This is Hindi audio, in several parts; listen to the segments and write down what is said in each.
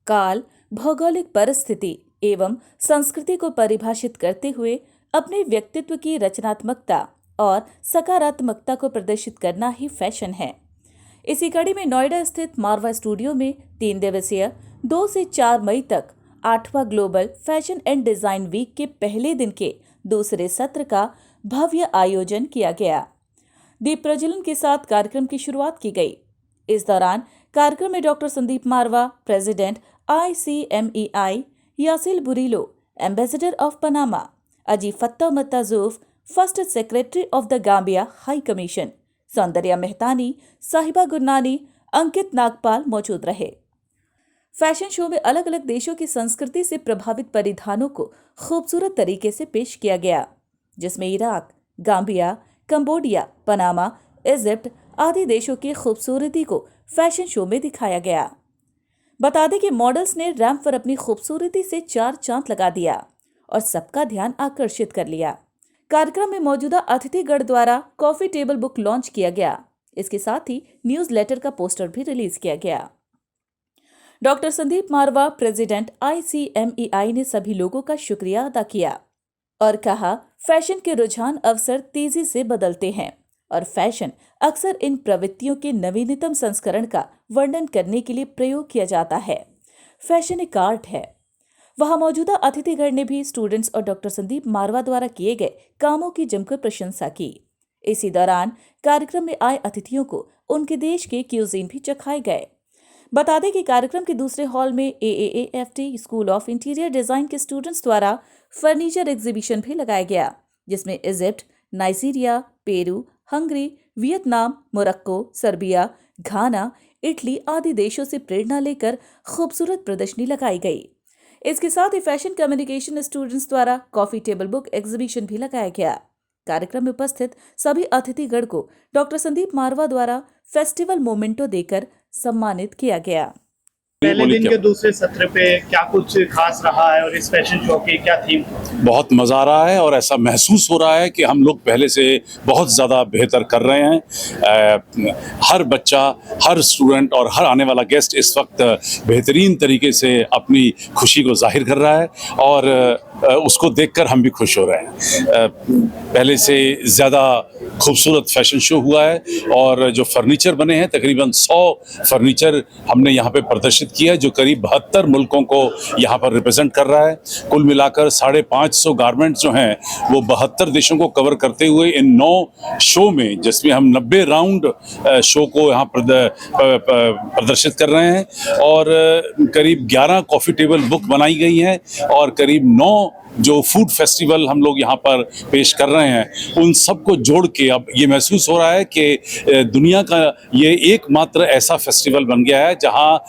काल, भौगोलिक परिस्थिति एवं संस्कृति को परिभाषित करते हुए अपने व्यक्तित्व की रचनात्मकता और सकारात्मकता को प्रदर्शित करना ही फैशन है। इसी कड़ी में नोएडा स्थित मारवा स्टूडियो में 3 दिवसीय 2 से 4 मई तक 8वां global fashion and design week के पहले दिन के दूसरे सत्र का भव्य आयोजन किया गया। दीप प्रज्वलन के साथ कार्यक्रम की शुरुआत की गई। इस दौरान कार्यक्रम में doctor Sandeep Marwah, president ICMEI, Yasil Burillo, ambassador of Panama, अजी फत्ता मत्ताजूफ, first secretary of the Gambia high commission, Saundarya Mehtani, Sahiba Gurnani, अंकित नागपाल मौजूद रहे। फैशन शो में अलग अलग देशों की संस्कृति से प्रभावित परिधानों को खूबसूरत तरीके से पेश किया गया, जिसमें Iraq, Gambia, Cambodia, Panama, Egypt आदि देशों की खूबसूरती को फैशन शो में दिखाया गया। बता दें कि मॉडल्स ने रैंप पर अपनी खूबसूरती से 4 चांद लगा दिया और सबका ध्यान आकर्षित कर लिया। कार्यक्रम में मौजूदा अतिथिगण द्वारा कॉफी टेबल बुक लॉन्च किया गया। इसके साथ ही न्यूज लेटर का पोस्टर भी रिलीज किया गया। Doctor Sandeep Marwah, president ICMEI, ने सभी लोगों का शुक्रिया अदा किया और कहा, फैशन के रुझान अवसर तेजी से बदलते हैं और फैशन अक्सर इन प्रवृत्तियों के नवीनतम संस्करण का वर्णन करने के लिए प्रयोग किया जाता है। फैशन एक आर्ट है। वहां मौजूदा अतिथिगण ने भी स्टूडेंट्स और डॉक्टर संदीप मारवा द्वारा किए गए कामों की जमकर प्रशंसा की। इसी दौरान कार्यक्रम में आए अतिथियों को उनके देश के क्यूजीन भी चखाए गए। बता दें कि कार्यक्रम के दूसरे हॉल में AAAFT school of interior design के स्टूडेंट्स द्वारा फर्नीचर एग्जीबिशन भी लगाया गया, जिसमें Egypt, Nigeria, Peru, Hungary, Vietnam, Morocco, Serbia, Ghana, Italy आदि देशों से प्रेरणा लेकर खूबसूरत प्रदर्शनी लगाई गई। इसके साथ ही फैशन कम्युनिकेशन स्टूडेंट्स द्वारा कॉफी टेबल बुक एग्जीबिशन भी लगाया गया। कार्यक्रम में उपस्थित सभी अतिथिगण को डॉक्टर संदीप मारवा द्वारा फेस्टिवल मोमेंटो देकर सम्मानित किया गया। पहले दिन के दूसरे सत्र पे क्या कुछ खास रहा है और इस फैशन शो की क्या थीम? बहुत मज़ा आ रहा है और ऐसा महसूस हो रहा है कि हम लोग पहले से बहुत ज़्यादा बेहतर कर रहे हैं। हर बच्चा, हर स्टूडेंट और हर आने वाला गेस्ट इस वक्त बेहतरीन तरीके से अपनी खुशी को जाहिर कर रहा है और उसको देखकर हम भी खुश हो रहे हैं। पहले से ज़्यादा खूबसूरत फैशन शो हुआ है और जो फर्नीचर बने हैं, तकरीबन 100 फर्नीचर हमने यहाँ पे प्रदर्शित किया है, जो करीब 72 मुल्कों को यहाँ पर रिप्रेजेंट कर रहा है। कुल मिलाकर 550 गारमेंट्स जो हैं वो 72 देशों को कवर करते हुए इन 9 शो में, जिसमें हम 90 राउंड शो को यहाँ प्रदर्शित कर रहे हैं और करीब 11 कॉफ़ी टेबल बुक बनाई गई हैं और करीब 9 जो फूड फेस्टिवल हम लोग यहाँ पर पेश कर रहे हैं, उन सबको जोड़ के अब ये महसूस हो रहा है कि दुनिया का ये एकमात्र ऐसा फेस्टिवल बन गया है जहाँ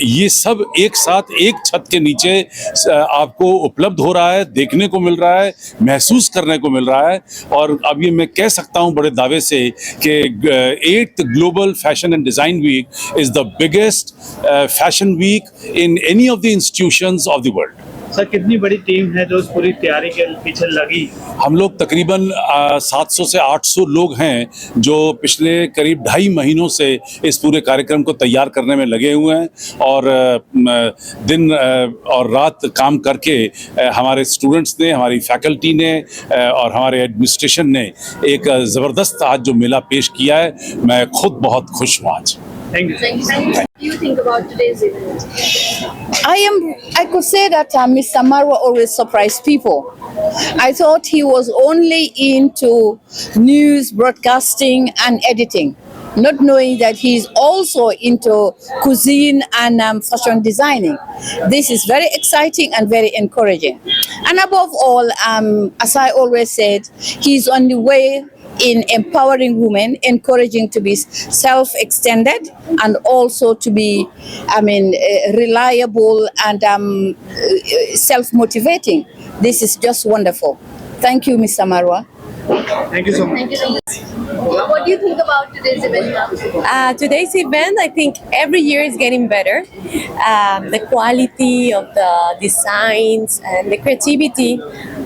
ये सब एक साथ एक छत के नीचे आपको उपलब्ध हो रहा है, देखने को मिल रहा है, महसूस करने को मिल रहा है। और अब ये मैं कह सकता हूँ बड़े दावे से कि 8th global fashion and design week is the biggest fashion week in any of the institutions of the world. Sir, कितनी बड़ी टीम है जो इस पूरी तैयारी के पीछे लगी? हम लोग तकरीबन 700 से 800 लोग हैं जो पिछले करीब 2.5 महीनों से इस पूरे कार्यक्रम को तैयार करने में लगे हुए हैं और दिन और रात काम करके हमारे स्टूडेंट्स ने, हमारी फैकल्टी ने और हमारे एडमिनिस्ट्रेशन ने एक ज़बरदस्त आज जो मेला पेश किया है, मैं खुद बहुत खुश हूँ आज। Thank you. What do you think about today's event? I could say that Mr. Marwa always surprised people. I thought he was only into news, broadcasting, and editing, not knowing that he's also into cuisine and fashion designing. This is very exciting and very encouraging. And above all, as I always said, he's on the way in empowering women, encouraging to be self-extended and also to be, reliable and self-motivating. This is just wonderful. Thank you, Mr. Marwa. Thank you so much. Thank you so much. What do you think about today's event now? Today's event, I think every year is getting better. The quality of the designs and the creativity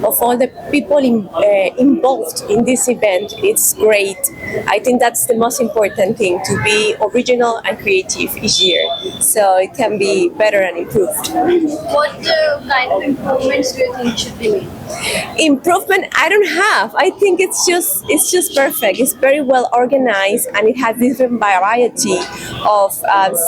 of all the people involved in this event. It's great. I think that's the most important thing, to be original and creative each year, so it can be better and improved. What kind of improvements do you think should be made? Improvement I don't have. I think it's just perfect. It's very well organized, and it has different variety of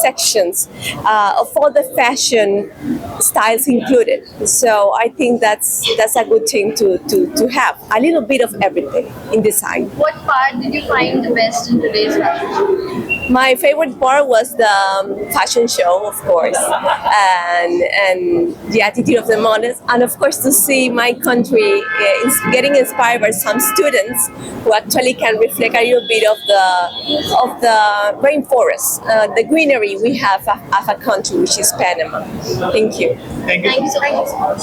sections of all the fashion styles included. So I think that's a good thing to have a little bit of everything in design. What part did you find the best in today's fashion show? My favorite part was the fashion show, of course, and the attitude of the models, and of course to see my country getting inspired by some students who actually can reflect a little bit of the rainforest, the greenery we have as a country, which is Panama. Thank you. Thank you. Thank you so much.